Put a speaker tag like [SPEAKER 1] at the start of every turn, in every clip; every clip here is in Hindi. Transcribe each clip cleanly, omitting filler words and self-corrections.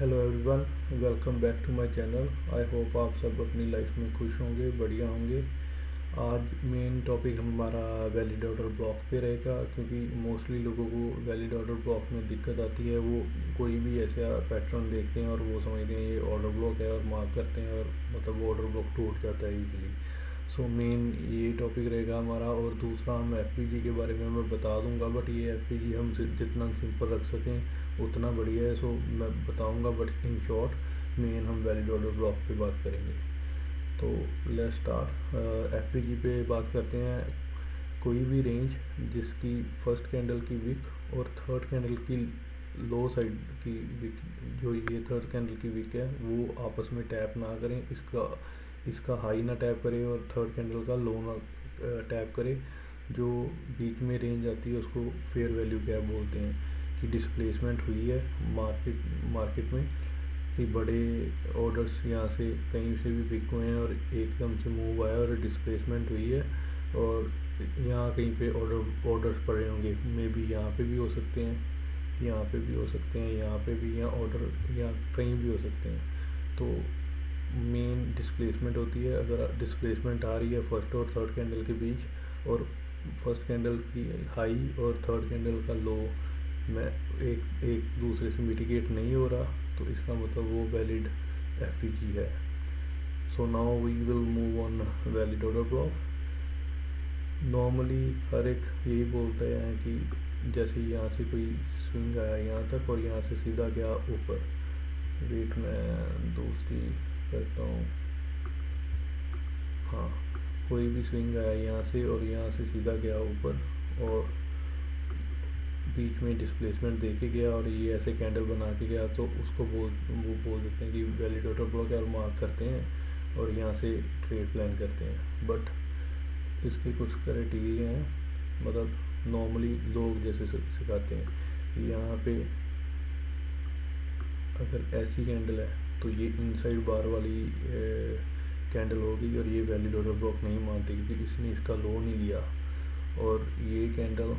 [SPEAKER 1] Hello everyone, welcome back to my channel. I hope आप सब अपनी लाइफ में खुश होंगे, बढ़िया होंगे। आज मेन टॉपिक हमारा वैलिड ऑर्डर ब्लॉक पे रहेगा, क्योंकि मोस्टली लोगों को वैलिड ऑर्डर ब्लॉक में दिक्कत आती है। वो कोई भी ऐसा पैटर्न देखते हैं और वो समझते हैं ये ऑर्डर ब्लॉक है और मार्क करते हैं, और मतलब वो ऑर्डर ब्लॉक टूट जाता है ईजिली। सो मेन ये टॉपिक रहेगा हमारा। और दूसरा हम एफ के बारे में मैं बता दूंगा, बट ये एफ हम जितना सिंपल रख सकें उतना बढ़िया है। सो मैं बताऊंगा, बट इन शॉर्ट मेन हम वैलिड ऑर्डर ब्लॉक पे बात करेंगे। तो लेट्स स्टार्ट। एफ पे बात करते हैं। कोई भी रेंज जिसकी फर्स्ट कैंडल की विक और थर्ड कैंडल की लो साइड की विक, जो ये थर्ड कैंडल की विक है, वो आपस में टैप ना करें। इसका हाई ना टैप करे और थर्ड कैंडल का लो ना टैप करे। जो बीच में रेंज आती है उसको फेयर वैल्यू गैप बोलते हैं। कि डिस्प्लेसमेंट हुई है मार्केट में, कि बड़े ऑर्डर्स यहाँ से कहीं से भी पिक हुए हैं और एकदम से मूव आया और डिस्प्लेसमेंट हुई है, और यहाँ कहीं पे ऑर्डर्स पड़े होंगे। मे बी यहाँ पे भी हो सकते हैं, यहाँ पे भी हो सकते हैं, यहाँ पे भी, यहाँ ऑर्डर यहाँ कहीं भी हो सकते हैं। तो मेन डिस्प्लेसमेंट होती है। अगर डिस्प्लेसमेंट आ रही है फर्स्ट और थर्ड कैंडल के बीच, और फर्स्ट कैंडल की हाई और थर्ड कैंडल का लो में एक एक दूसरे से मिटिगेट नहीं हो रहा, तो इसका मतलब वो वैलिड एफ है। So now we will move on valid order block. Normally हर एक यही बोलते हैं कि जैसे यहाँ से कोई स्विंग आया यहाँ तक और यहाँ से सीधा गया ऊपर। वेट मैं दूसरी करता हूँ। हाँ, कोई भी स्विंग आया यहाँ से और यहाँ से सीधा गया ऊपर, और बीच में डिस्प्लेसमेंट दे के गया और ये ऐसे कैंडल बना के गया, तो उसको वो बोल देते हैं कि वैलिड ऑर्डर ब्लॉक है, और मार्क करते हैं और यहाँ से ट्रेड प्लान करते हैं। बट इसके कुछ क्राइटेरिया हैं। मतलब नॉर्मली लोग जैसे सिखाते हैं कि यहाँ पे अगर ऐसी कैंडल है तो ये इनसाइड बार वाली कैंडल होगी और ये वैलिड ऑर्डर ब्लॉक नहीं मानते, क्योंकि इसने इसका लो नहीं लिया, और ये कैंडल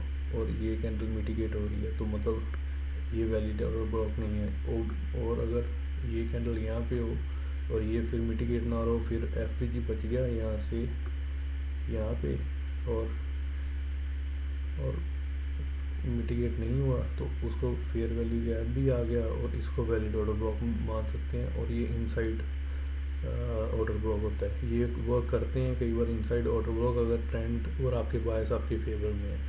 [SPEAKER 1] मिटिगेट हो रही है, तो मतलब ये वैलिड ऑर्डर ब्लॉक नहीं है। और अगर ये कैंडल यहाँ पे हो और ये फिर मिटिगेट ना हो, फिर एफ बच गया यहाँ से यहाँ पे, और मिटिगेट नहीं हुआ, तो उसको फेयर वैल्यू गैप भी आ गया और इसको वैलिड ऑर्डर ब्लॉक मान सकते हैं। और ये इनसाइड ऑर्डर ब्लॉक होता है। ये वर्क करते हैं कई बार इनसाइड ऑर्डर ब्लॉक अगर ट्रेंड और आपके बायस आपके फेवर में है,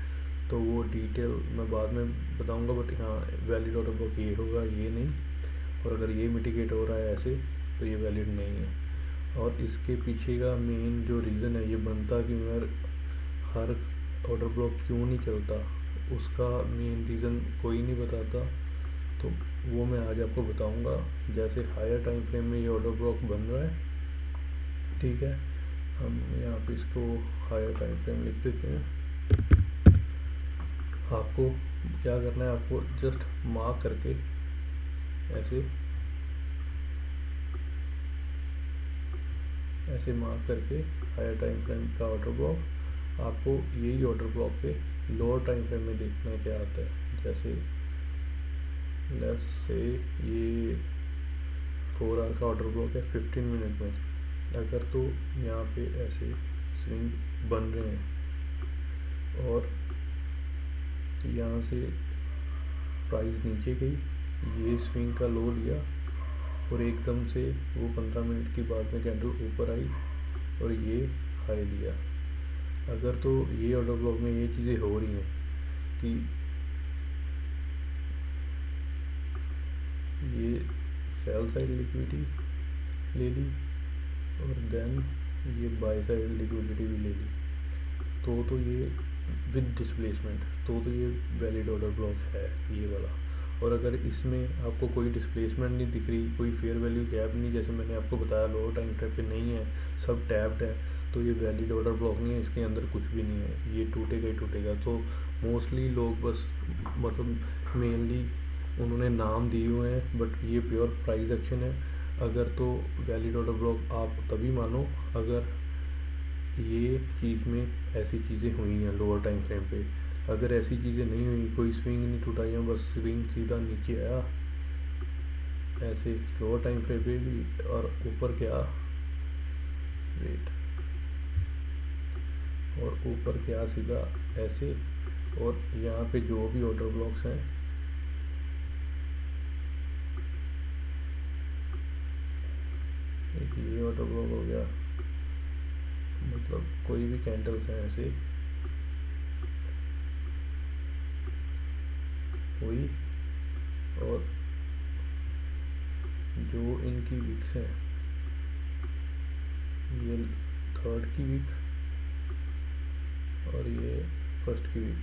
[SPEAKER 1] तो वो डिटेल मैं बाद में बताऊंगा। बट हाँ, वैलिड ऑर्डर ब्लॉक ये होगा, ये नहीं। और अगर ये मिटिगेट हो रहा है ऐसे, तो ये वैलिड नहीं है। और इसके पीछे का मेन जो रीज़न है, ये बनता कि मेरे हर ऑर्डर ब्लॉक क्यों नहीं चलता, उसका मेन रीज़न कोई नहीं बताता। तो वो मैं आज आपको बताऊंगा। जैसे हायर टाइम फ्रेम में ये ऑर्डर ब्लॉक बन रहा है, ठीक है। हम यहाँ पे इसको हायर टाइम फ्रेम लिख देते हैं। आपको क्या करना है, आपको जस्ट मार्क करके ऐसे मार्क करके हायर टाइम फ्रेम का ऑर्डर ब्लॉक, आपको यही ऑर्डर ब्लॉक पे लोअर टाइम फ्रेम में देखना क्या आता है। जैसे लेट्स से ये 4 आवर का ऑर्डर ब्लॉक है 15 मिनट में, अगर तो यहाँ पे ऐसे स्विंग बन रहे हैं और यहाँ से प्राइस नीचे गई, ये स्विंग का लो लिया और एकदम से वो 15 मिनट की बाद में कैंडल ऊपर आई और ये हाई दिया। अगर तो ये ऑर्डर ब्लॉक में ये चीज़ें हो रही हैं कि ये सेल साइड लिक्विडिटी ले ली और देन ये बाय साइड लिक्विडिटी भी ले ली, तो ये विद डिस्प्लेसमेंट, तो ये वैलिड ऑर्डर ब्लॉक है ये वाला। और अगर इसमें आपको कोई डिस्प्लेसमेंट नहीं दिख रही, कोई फेयर वैल्यू गैप नहीं, जैसे मैंने आपको बताया लोअर टाइम फ्रेम पे नहीं है, सब टैप्ड है, तो ये वैलिड ऑर्डर ब्लॉक नहीं है, इसके अंदर कुछ भी नहीं है, ये टूटेगा ही टूटेगा। तो मोस्टली लोग बस मतलब मेनली उन्होंने नाम दिए हुए हैं, बट ये प्योर प्राइस एक्शन है। अगर तो वैलिड ऑर्डर ब्लॉक आप तभी मानो अगर ये चीज़ में ऐसी चीज़ें हुई हैं लोअर टाइम फ्रेम पे। अगर ऐसी चीज़ें नहीं हुई, कोई स्विंग नहीं टूटा या बस स्विंग सीधा नीचे आया ऐसे लोअर टाइम फ्रेम पे भी, और ऊपर क्या, वेट, और ऊपर क्या सीधा ऐसे, और यहाँ पे जो भी ऑर्डर ब्लॉक्स हैं एक ये ऑर्डर ब्लॉक हो गया, मतलब कोई भी कैंडल्स हैं ऐसे वही, और जो इनकी विक्स हैं ये थर्ड की विक और ये फर्स्ट की विक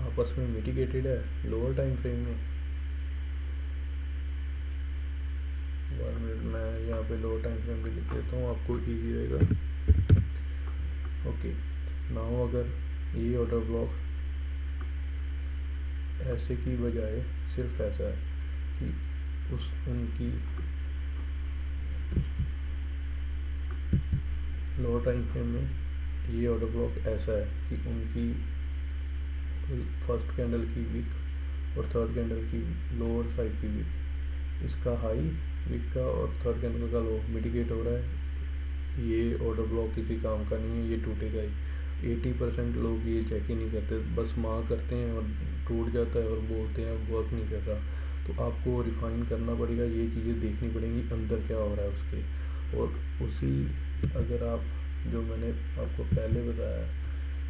[SPEAKER 1] आपस में मिटिगेटेड है लोअर टाइम फ्रेम में। 1 मिनट मैं यहाँ पे लोअर टाइम फ्रेम भी लिख देता हूँ, आपको इजी रहेगा। ओके, नाउ अगर ये ऑर्डर ब्लॉक ऐसे की बजाय सिर्फ ऐसा है कि उनकी लोअर टाइम फ्रेम में ये ऑर्डर ब्लॉक ऐसा है कि उनकी फर्स्ट कैंडल की विक और थर्ड कैंडल की लोअर साइड की विक, इसका हाई विक का और थर्ड कैंडल का लो मिटिगेट हो रहा है, ये ऑर्डर ब्लॉक किसी काम का नहीं है, ये टूटेगा ही। 80% लोग ये चेक ही नहीं करते, बस मार्क करते हैं और टूट जाता है और बोलते हैं वर्क नहीं कर रहा। तो आपको रिफाइन करना पड़ेगा, ये चीज़ें देखनी पड़ेंगी अंदर क्या हो रहा है उसके, और उसी अगर आप जो मैंने आपको पहले बताया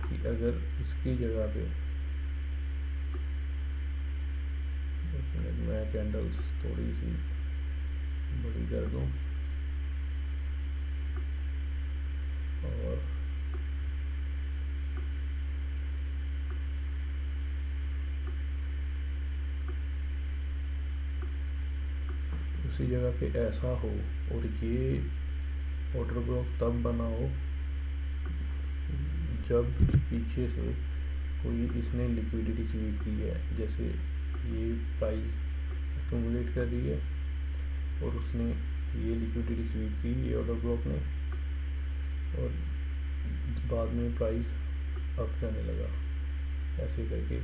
[SPEAKER 1] कि अगर इसकी जगह पे मैं कैंडल्स थोड़ी सी बड़ी कर दूं और उसी जगह पे ऐसा हो, और ये ऑर्डर ब्लॉक तब बना हो जब पीछे से कोई इसने लिक्विडिटी स्वीप की है, जैसे ये प्राइस एक्यूमुलेट कर रही है और उसने ये लिक्विडिटी स्वीप की ये ऑर्डर ब्लॉक ने, और बाद में प्राइस अप जाने लगा ऐसे करके,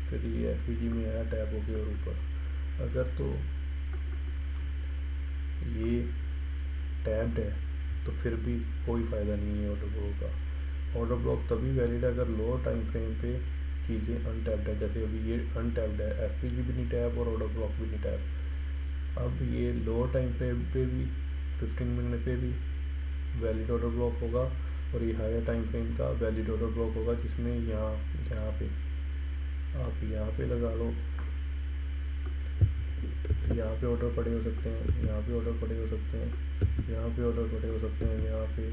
[SPEAKER 1] फिर ये एफवीजी में आया टैप हो गया और ऊपर। अगर तो ये टैप्ड है तो फिर भी कोई फ़ायदा नहीं है ऑर्डर ब्लॉक का। ऑर्डर ब्लॉक तभी वैलिड है अगर लोअर टाइम फ्रेम पे चीज़ें अनटैप्ड है, जैसे अभी ये अनटैप्ड है, एफवीजी भी नहीं टैप और ऑर्डर ब्लॉक भी नहीं टैप। अब ये लोअर टाइम फ्रेम पे भी 15 मिनट पे भी वैलिड ऑर्डर ब्लॉक होगा, और ये हायर टाइम फ्रेम का वैलिड ऑर्डर ब्लॉक होगा, जिसमें यहाँ पे आप यहाँ पे लगा लो, यहाँ पे ऑर्डर पड़े हो सकते हैं, यहाँ पे ऑर्डर पड़े हो सकते हैं, यहाँ पे ऑर्डर पड़े हो सकते हैं, यहाँ पे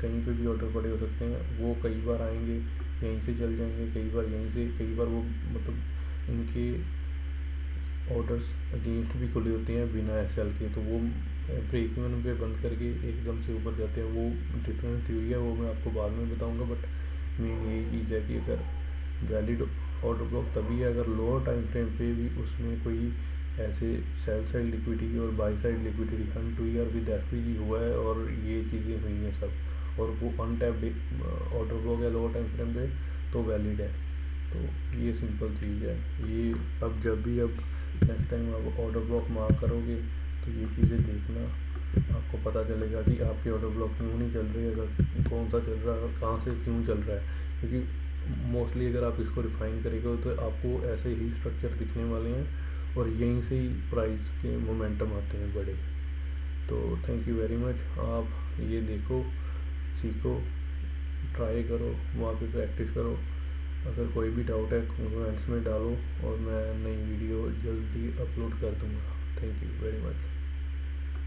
[SPEAKER 1] कहीं पे भी ऑर्डर पड़े हो सकते हैं। वो कई बार आएंगे यहीं से चल जाएंगे, कई बार यहीं से, कई बार वो मतलब इनके ऑर्डर्स अगेंस्ट भी खुले होते हैं बिना एसएल के, तो वो ब्रेक इवन पे बंद करके एकदम से ऊपर जाते हैं। वो डिफरेंस थ्योरी है, वो मैं आपको बाद में बताऊंगा, बट मेन यही चीज़ है कि अगर वैलिड ऑर्डर ब्लॉक तभी है अगर लोअर टाइम फ्रेम पे भी उसमें कोई ऐसे सेल साइड लिक्विडिटी और बाई साइड लिक्विडिटी हंट हुई है और विद एफवीजी हुआ है और ये चीज़ें हुई हैं सब, और वो अनटैप्ड ऑर्डर ब्लॉक है लोअर टाइम फ्रेम पे तो वैलिड है। तो ये सिंपल चीज़ है ये। अब जब भी अब नेक्स्ट टाइम आप ऑर्डर ब्लॉक मार्क करोगे तो ये चीज़ें देखना, आपको पता चलेगा कि आपके ऑर्डर ब्लॉक क्यों नहीं चल रही है, अगर कौन सा चल रहा है और कहाँ से क्यों चल रहा है। क्योंकि मोस्टली अगर आप इसको रिफ़ाइन करेंगे तो आपको ऐसे ही स्ट्रक्चर दिखने वाले हैं, और यहीं से ही प्राइस के मोमेंटम आते हैं बड़े। तो थैंक यू वेरी मच, आप ये देखो, सीखो, ट्राई करो, वहाँ पे प्रैक्टिस करो। अगर कोई भी डाउट है कमेंट्स में डालो और मैं नई वीडियो जल्दी अपलोड कर दूँगा। Thank you very much.